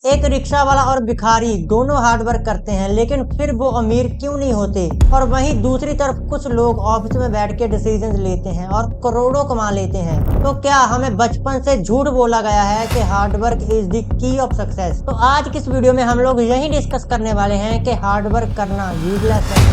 एक रिक्शा वाला और भिखारी दोनों हार्ड वर्क करते हैं, लेकिन फिर वो अमीर क्यों नहीं होते। और वहीं दूसरी तरफ कुछ लोग ऑफिस में बैठ के डिसीजन लेते हैं और करोड़ों कमा लेते हैं। तो क्या हमें बचपन से झूठ बोला गया है कि hard work is the key of success? तो आज की इस वीडियो में हम लोग यही डिस्कस करने वाले हैं कि हार्ड वर्क करना यूजलेस है।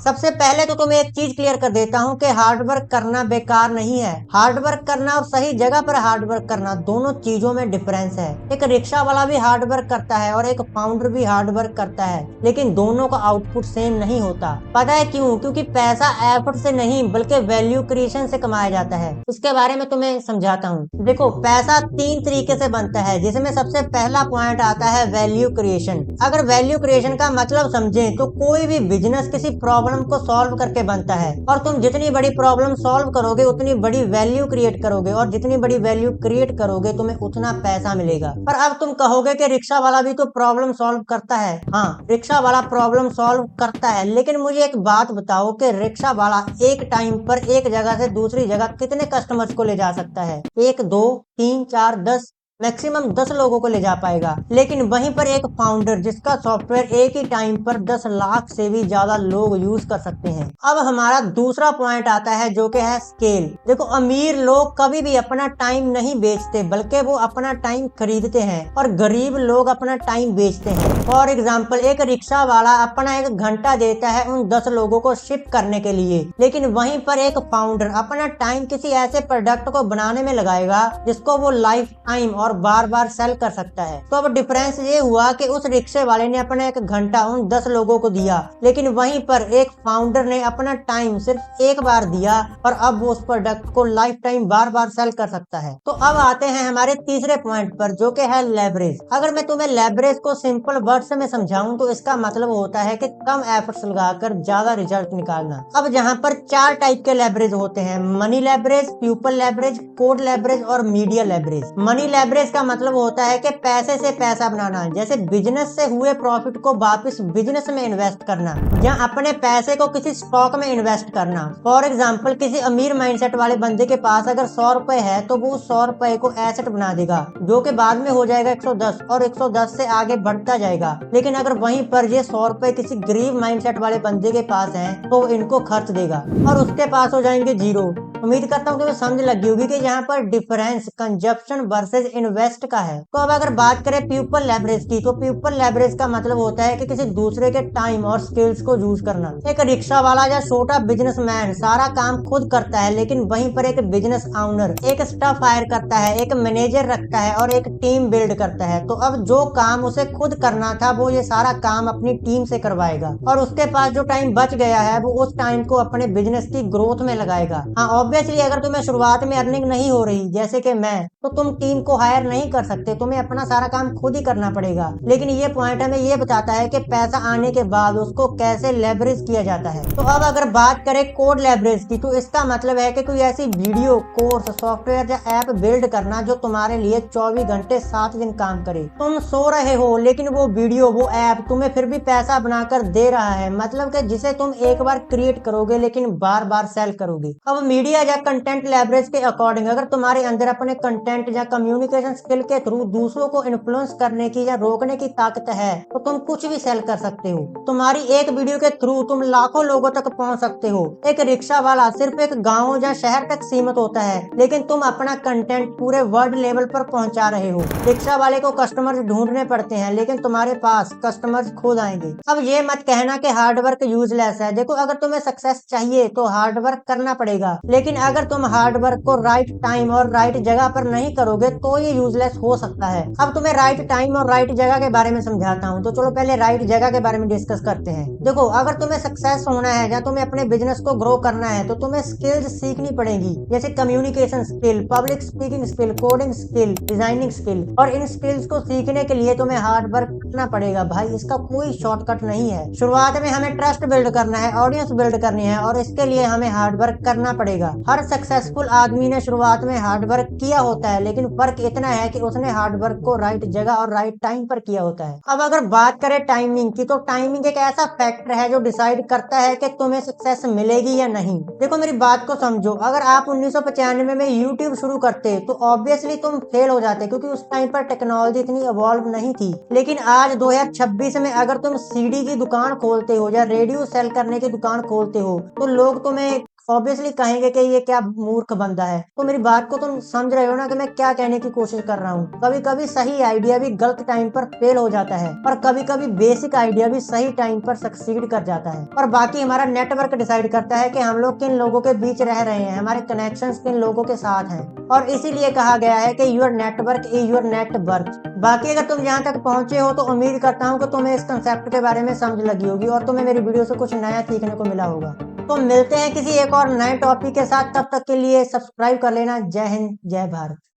सबसे पहले तो तुम्हें एक चीज क्लियर कर देता हूँ कि हार्ड वर्क करना बेकार नहीं है। हार्ड वर्क करना और सही जगह पर हार्ड वर्क करना दोनों चीजों में डिफरेंस है। एक रिक्शा वाला भी हार्ड वर्क करता है और एक फाउंडर भी हार्ड वर्क करता है, लेकिन दोनों का आउटपुट सेम नहीं होता। पता है क्यों? क्योंकि पैसा एफर्ट से नहीं बल्कि वैल्यू क्रिएशन से कमाया जाता है। उसके बारे में तुम्हें समझाता हूँ। देखो, पैसा 3 तरीके से बनता है, जिसमें सबसे पहला पॉइंट आता है वैल्यू क्रिएशन। अगर वैल्यू क्रिएशन का मतलब समझे तो कोई भी बिजनेस किसी प्रॉब्लम को सॉल्व करके बनता है, और तुम जितनी बड़ी प्रॉब्लम सॉल्व करोगे उतनी बड़ी वैल्यू क्रिएट करोगे, और जितनी बड़ी वैल्यू क्रिएट करोगे तुम्हें उतना पैसा मिलेगा। पर अब तुम कहोगे कि रिक्शा वाला भी तो प्रॉब्लम सॉल्व करता है। हाँ, रिक्शा वाला प्रॉब्लम सॉल्व करता है, लेकिन मुझे एक बात बताओ कि रिक्शा वाला एक टाइम पर एक जगह से दूसरी जगह कितने कस्टमर्स को ले जा सकता है? 1, 2, 3, 4, 10, मैक्सिमम 10 लोगों को ले जा पाएगा। लेकिन वहीं पर एक फाउंडर जिसका सॉफ्टवेयर एक ही टाइम पर 10 लाख से भी ज्यादा लोग यूज कर सकते हैं। अब हमारा दूसरा पॉइंट आता है जो कि है स्केल। देखो, अमीर लोग कभी भी अपना टाइम नहीं बेचते बल्कि वो अपना टाइम खरीदते हैं, और गरीब लोग अपना टाइम बेचते हैं। फॉर एग्जाम्पल, एक रिक्शा वाला अपना 1 घंटा देता है उन 10 लोगों को शिप करने के लिए, लेकिन वहीं पर एक फाउंडर अपना टाइम किसी ऐसे प्रोडक्ट को बनाने में लगाएगा जिसको वो लाइफ टाइम और बार बार सेल कर सकता है। तो अब डिफरेंस ये हुआ कि उस रिक्शे वाले ने अपना 1 घंटा उन 10 लोगों को दिया, लेकिन वहीं पर एक फाउंडर ने अपना टाइम सिर्फ एक बार दिया, और अब वो उस प्रोडक्ट को लाइफ टाइम बार बार सेल कर सकता है। तो अब आते हैं हमारे तीसरे पॉइंट पर जो कि है लेवरेज। अगर मैं तुम्हें लेवरेज को सिंपल वर्ड्स में समझाऊं तो इसका मतलब होता है कि कम एफर्ट्स लगाकर ज्यादा रिजल्ट निकालना। अब जहाँ पर 4 टाइप के लेवरेज होते हैं: money leverage, people leverage, code leverage और मीडिया लेवरेज। मनी लेवरेज का मतलब होता है कि पैसे से पैसा बनाना, जैसे बिजनेस से हुए प्रॉफिट को वापस बिजनेस में इन्वेस्ट करना, या अपने पैसे को किसी स्टॉक में इन्वेस्ट करना। फॉर एग्जांपल, किसी अमीर माइंडसेट वाले बंदे के पास अगर 100 रुपए है तो वो 100 रुपए को एसेट बना देगा, जो कि बाद में हो जाएगा 110, और 110 से आगे बढ़ता जाएगा। लेकिन अगर वहीं पर ये 100 रुपए किसी गरीब माइंडसेट वाले बंदे के पास है तो इनको खर्च देगा और उसके पास हो जाएंगे 0। उम्मीद करता हूँ तुम्हें समझ लगी होगी कि यहाँ पर डिफरेंस कंजप्शन वर्सेस इन्वेस्ट का है। तो अब अगर बात करें पीपल लेवरेज की, तो पीपल लेवरेज का मतलब होता है कि किसी दूसरे के टाइम और स्किल्स को यूज करना। एक रिक्शा वाला या छोटा बिजनेसमैन सारा काम खुद करता है, लेकिन वहीं पर एक बिजनेस ओनर एक स्टाफ हायर करता है, एक मैनेजर रखता है और एक टीम बिल्ड करता है। तो अब जो काम उसे खुद करना था वो ये सारा काम अपनी टीम से करवाएगा, और उसके पास जो टाइम बच गया है वो उस टाइम को अपने बिजनेस की ग्रोथ में लगाएगा। हाँ, ऑब्वियसली अगर तुम्हें शुरुआत में अर्निंग नहीं हो रही जैसे कि मैं, तो तुम टीम को हायर नहीं कर सकते, तुम्हें अपना सारा काम खुद ही करना पड़ेगा। लेकिन ये पॉइंट हमें ये बताता है कि पैसा आने के बाद उसको कैसे लेवरेज किया जाता है। तो अब अगर बात करें कोड लेवरेज की, तो इसका मतलब है कि कोई ऐसी वीडियो, कोर्स, सॉफ्टवेयर या ऐप बिल्ड करना जो तुम्हारे लिए 24 घंटे 7 दिन काम करे। तुम सो रहे हो लेकिन वो वीडियो, वो ऐप तुम्हें फिर भी पैसा बनाकर दे रहा है, मतलब कि जिसे तुम एक बार क्रिएट करोगे लेकिन बार बार सेल करोगे। अब मीडिया या कंटेंट लेवरेज के अकॉर्डिंग, अगर तुम्हारे अंदर अपने कंटेंट या कम्युनिकेशन स्किल के थ्रू दूसरों को इन्फ्लुएंस करने की या रोकने की ताकत है तो तुम कुछ भी सेल कर सकते हो। तुम्हारी एक वीडियो के थ्रू तुम लाखों लोगों तक पहुंच सकते हो। एक रिक्शा वाला सिर्फ एक गांव या शहर तक सीमित होता है, लेकिन तुम अपना कंटेंट पूरे वर्ल्ड लेवल पर पहुंचा रहे हो। रिक्शा वाले को कस्टमर्स ढूंढने पड़ते हैं, लेकिन तुम्हारे पास कस्टमर्स खुद आएंगे। अब ये मत कहना कि हार्ड वर्क यूजलेस है। देखो, अगर तुम्हें सक्सेस चाहिए तो हार्ड वर्क करना पड़ेगा, लेकिन अगर तुम हार्ड वर्क को राइट टाइम और राइट जगह पर नहीं करोगे तो ये यूजलेस हो सकता है। अब तुम्हें राइट टाइम और राइट जगह के बारे में समझाता हूँ। तो चलो पहले राइट जगह के बारे में डिस्कस करते हैं। देखो, अगर तुम्हें सक्सेस होना है या तुम्हें अपने बिजनेस को ग्रो करना है तो तुम्हें स्किल्स सीखनी पड़ेगी, जैसे communication skill, public speaking skill, coding skill, designing skill. और इन स्किल्स को सीखने के लिए तुम्हें हार्ड वर्क करना पड़ेगा भाई, इसका कोई शॉर्टकट नहीं है। शुरुआत में हमें ट्रस्ट बिल्ड करना है, ऑडियंस बिल्ड करनी है, और इसके लिए हमें हार्ड वर्क करना पड़ेगा। हर सक्सेसफुल आदमी ने शुरुआत में हार्ड वर्क किया होता है, लेकिन फर्क इतना समझना है कि उसने हार्ड वर्क को राइट जगह और राइट टाइम पर किया होता है। अब अगर बात करें टाइमिंग की, तो टाइमिंग एक ऐसा फैक्टर है जो डिसाइड करता है कि तुम्हें सक्सेस मिलेगी या नहीं। देखो मेरी बात को समझो, अगर आप 1995 में यूट्यूब शुरू करते तो ऑब्वियसली तुम फेल हो जाते, क्योंकि उस टाइम पर टेक्नोलॉजी इतनी इवॉल्व नहीं थी। लेकिन आज 2026 में अगर तुम सीडी की दुकान खोलते हो या रेडियो सेल करने की दुकान खोलते हो तो लोग तुम्हें ऑब्वियसली कहेंगे कि ये क्या मूर्ख बंदा है। तो मेरी बात को तुम समझ रहे हो ना कि मैं क्या कहने की कोशिश कर रहा हूँ। कभी कभी सही आइडिया भी गलत टाइम पर फेल हो जाता है, और कभी कभी बेसिक आइडिया भी सही टाइम पर सक्सीड कर जाता है। और बाकी हमारा नेटवर्क डिसाइड करता है कि हम लोग किन लोगों के बीच रह रहे हैं, हमारे कनेक्शंस किन लोगों के साथ हैं। और इसीलिए कहा गया है कि your network is your net worth. बाकी अगर तुम यहाँ तक पहुंचे हो तो उम्मीद करता हूँ कि तुम्हें इस कंसेप्ट के बारे में समझ लगी होगी और तुम्हें मेरी वीडियो से कुछ नया सीखने को मिला होगा। तो मिलते हैं किसी एक और नए टॉपिक के साथ, तब तक के लिए सब्सक्राइब कर लेना। जय हिंद, जय भारत।